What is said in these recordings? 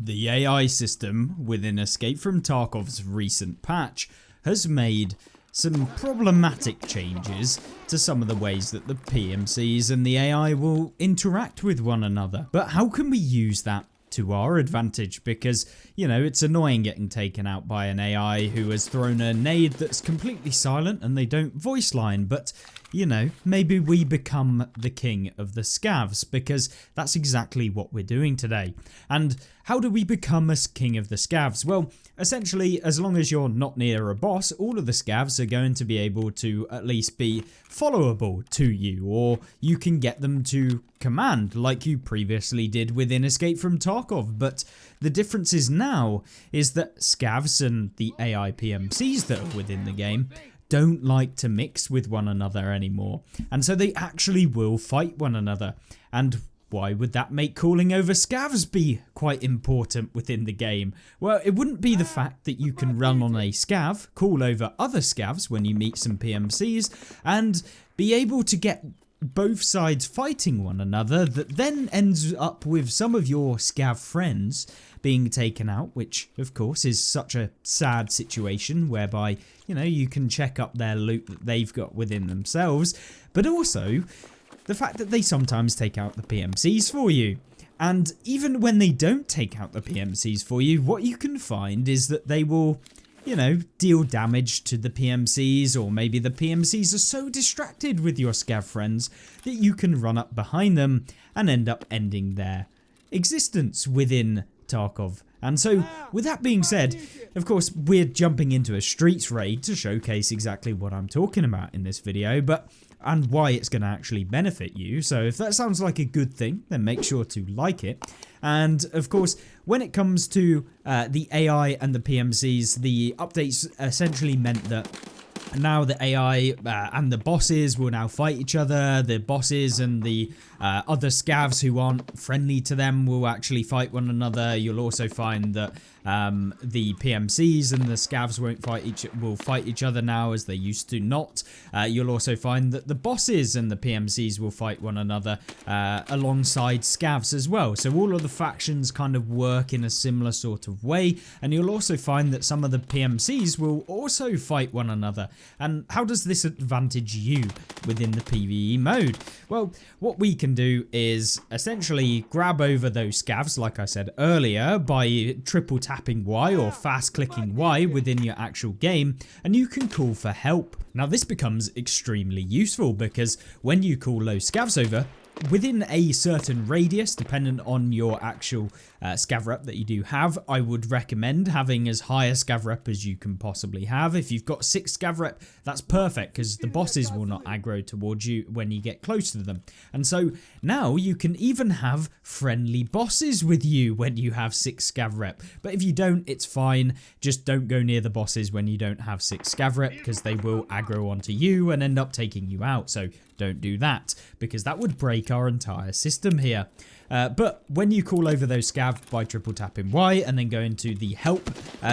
The AI system within Escape from Tarkov's recent patch has made some problematic changes to some of the ways that the PMCs and the AI will interact with one another. But how can we use that to our advantage? Because, you know, it's annoying getting taken out by an AI who has thrown a nade that's completely silent and they don't voice line, but you know, maybe we become the king of the Scavs, because that's exactly what we're doing today. And how do we become a king of the Scavs? Well, essentially, as long as you're not near a boss, all of the Scavs are going to be able to at least be followable to you, or you can get them to command like you previously did within Escape from Tarkov. But the difference is now is that Scavs and the AI PMCs that are within the game don't like to mix with one another anymore, and so they actually will fight one another. And why would that make calling over Scavs be quite important within the game? Well, it wouldn't be the fact that you can run on a Scav, call over other Scavs when you meet some PMCs, and be able to get both sides fighting one another that then ends up with some of your Scav friends being taken out, which of course is such a sad situation whereby, you know, you can check up their loot that they've got within themselves, but also the fact that they sometimes take out the PMCs for you. And even when they don't take out the PMCs for you, what you can find is that they will, you know, deal damage to the PMCs, or maybe the PMCs are so distracted with your Scav friends that you can run up behind them and end up ending their existence within Tarkov. And so, with that being said, of course, we're jumping into a streets raid to showcase exactly what I'm talking about in this video, and why it's going to actually benefit you. So if that sounds like a good thing, then make sure to like it. And of course, when it comes to the AI and the PMCs, the updates essentially meant that now the AI and the bosses will now fight each other. The bosses and the other Scavs who aren't friendly to them will actually fight one another. You'll also find that the PMCs and the Scavs will fight each other now, as they used to not. You'll also find that the bosses and the PMCs will fight one another alongside Scavs as well. So all of the factions kind of work in a similar sort of way, and you'll also find that some of the PMCs will also fight one another. And how does this advantage you within the PvE mode? Well, what we can do is essentially grab over those Scavs, like I said earlier, by triple tapping Y or fast clicking Y within your actual game, and you can call for help. Now this becomes extremely useful, because when you call those Scavs over, within a certain radius, dependent on your actual Scav rep that you do have, I would recommend having as high a Scav rep as you can possibly have. If you've got 6 Scav rep, that's perfect, because the bosses will not aggro towards you when you get close to them. And so now you can even have friendly bosses with you when you have 6 Scav rep. But if you don't, it's fine. Just don't go near the bosses when you don't have 6 Scav rep, because they will aggro onto you and end up taking you out. So don't do that, because that would break our entire system here. But when you call over those Scavs by triple tapping Y and then go into the help,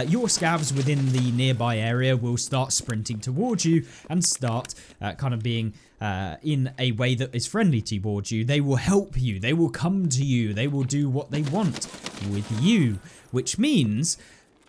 your Scavs within the nearby area will start sprinting towards you and start kind of being in a way that is friendly towards you. They will help you, they will come to you, they will do what they want with you, which means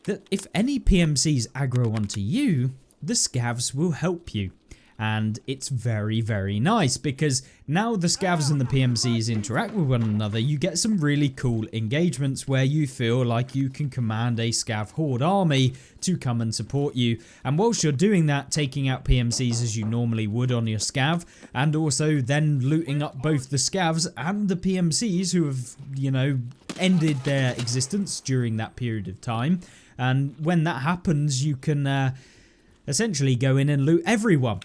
that if any PMCs aggro onto you, the Scavs will help you. And it's very, very nice, because now the Scavs and the PMCs interact with one another. You get some really cool engagements where you feel like you can command a Scav horde army to come and support you. And whilst you're doing that, taking out PMCs as you normally would on your Scav, and also then looting up both the Scavs and the PMCs who have, you know, ended their existence during that period of time. And when that happens, you can essentially go in and loot everyone.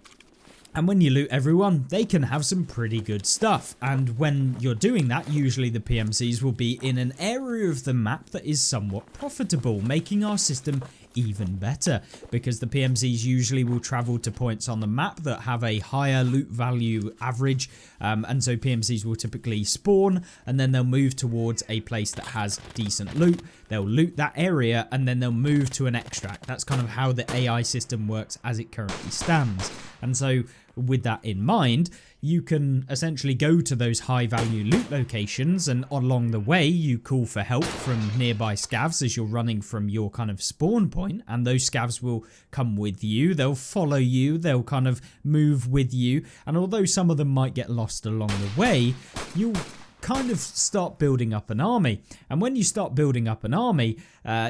And when you loot everyone, they can have some pretty good stuff. And when you're doing that, usually the PMCs will be in an area of the map that is somewhat profitable, making our system even better, because the PMCs usually will travel to points on the map that have a higher loot value average, and so PMCs will typically spawn and then they'll move towards a place that has decent loot. They'll loot that area and then they'll move to an extract. That's kind of how the AI system works as it currently stands. And so with that in mind, you can essentially go to those high value loot locations, and along the way you call for help from nearby scavs as you're running from your kind of spawn point, and those scavs will come with you, they'll follow you, they'll kind of move with you, and although some of them might get lost along the way, you'll kind of start building up an army. And when you start building up an army,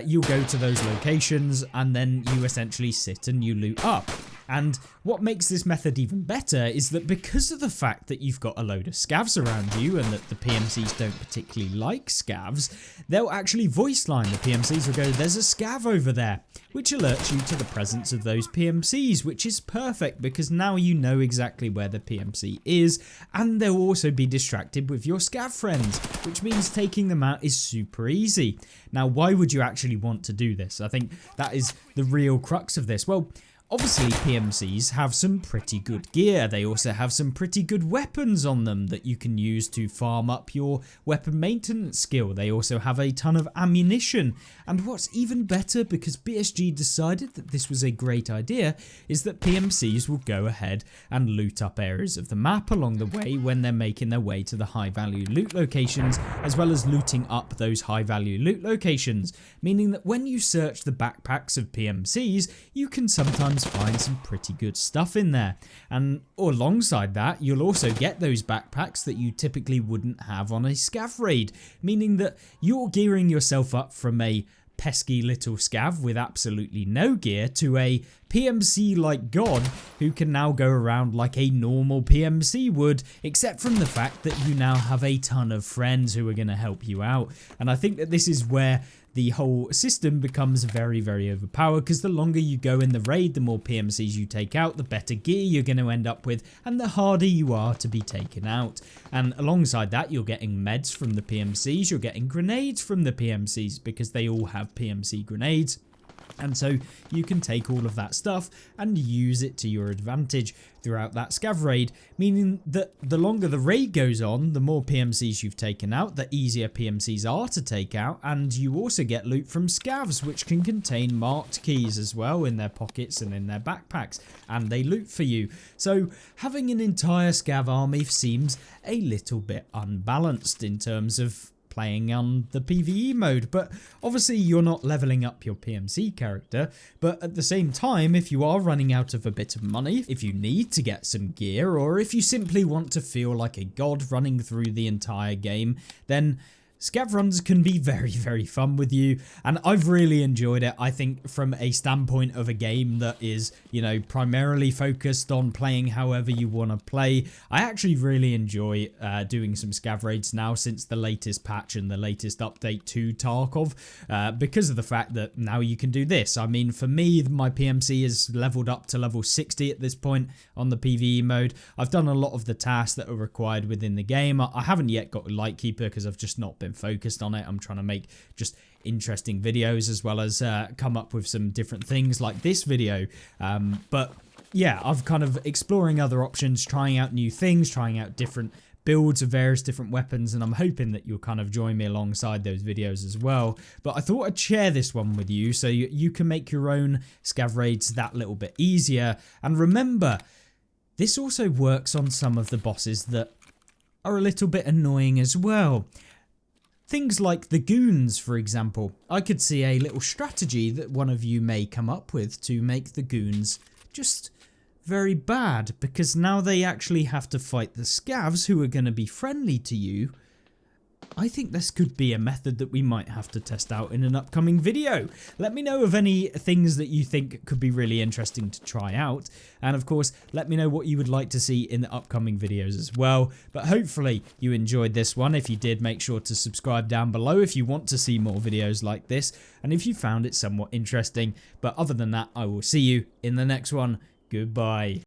you'll go to those locations and then you essentially sit and you loot up. And what makes this method even better is that because of the fact that you've got a load of scavs around you and that the PMCs don't particularly like scavs, they'll actually voice line. The PMCs will go, there's a scav over there, which alerts you to the presence of those PMCs, which is perfect because now you know exactly where the PMC is, and they'll also be distracted with your scav friends, which means taking them out is super easy. Now, why would you actually want to do this? I think that is the real crux of this. Well, obviously PMCs have some pretty good gear. They also have some pretty good weapons on them that you can use to farm up your weapon maintenance skill. They also have a ton of ammunition. And what's even better, because BSG decided that this was a great idea, is that PMCs will go ahead and loot up areas of the map along the way when they're making their way to the high value loot locations, as well as looting up those high value loot locations, meaning that when you search the backpacks of PMCs, you can sometimes find some pretty good stuff in there. And alongside that, you'll also get those backpacks that you typically wouldn't have on a scav raid, meaning that you're gearing yourself up from a pesky little scav with absolutely no gear to a PMC like god who can now go around like a normal PMC would, except from the fact that you now have a ton of friends who are going to help you out. And I think that this is where the whole system becomes very, very overpowered, because the longer you go in the raid, the more PMCs you take out, the better gear you're going to end up with, and the harder you are to be taken out. And alongside that, you're getting meds from the PMCs, you're getting grenades from the PMCs, because they all have PMC grenades. And so you can take all of that stuff and use it to your advantage throughout that scav raid, meaning that the longer the raid goes on, the more PMCs you've taken out, the easier PMCs are to take out, and you also get loot from scavs, which can contain marked keys as well in their pockets and in their backpacks, and they loot for you. So having an entire scav army seems a little bit unbalanced in terms of playing on the PVE mode, but obviously you're not leveling up your PMC character. But at the same time, if you are running out of a bit of money, if you need to get some gear, or if you simply want to feel like a god running through the entire game, then scav runs can be very, very fun with you, and I've really enjoyed it. I think from a standpoint of a game that is, you know, primarily focused on playing however you want to play, I actually really enjoy doing some scav raids now since the latest patch and the latest update to Tarkov, because of the fact that now you can do this. I mean, for me, my PMC is leveled up to level 60 at this point on the PvE mode. I've done a lot of the tasks that are required within the game. I haven't yet got Lightkeeper because I've just not been focused on it. I'm trying to make just interesting videos, as well as come up with some different things like this video. But yeah, I've kind of exploring other options, trying out new things, trying out different builds of various different weapons, and I'm hoping that you'll kind of join me alongside those videos as well. But I thought I'd share this one with you so you can make your own scav raids that little bit easier. And remember, this also works on some of the bosses that are a little bit annoying as well. Things like the goons, for example. I could see a little strategy that one of you may come up with to make the goons just very bad, because now they actually have to fight the scavs who are going to be friendly to you. I think this could be a method that we might have to test out in an upcoming video. Let me know of any things that you think could be really interesting to try out. And of course, let me know what you would like to see in the upcoming videos as well. But hopefully you enjoyed this one. If you did, make sure to subscribe down below if you want to see more videos like this, and if you found it somewhat interesting. But other than that, I will see you in the next one. Goodbye.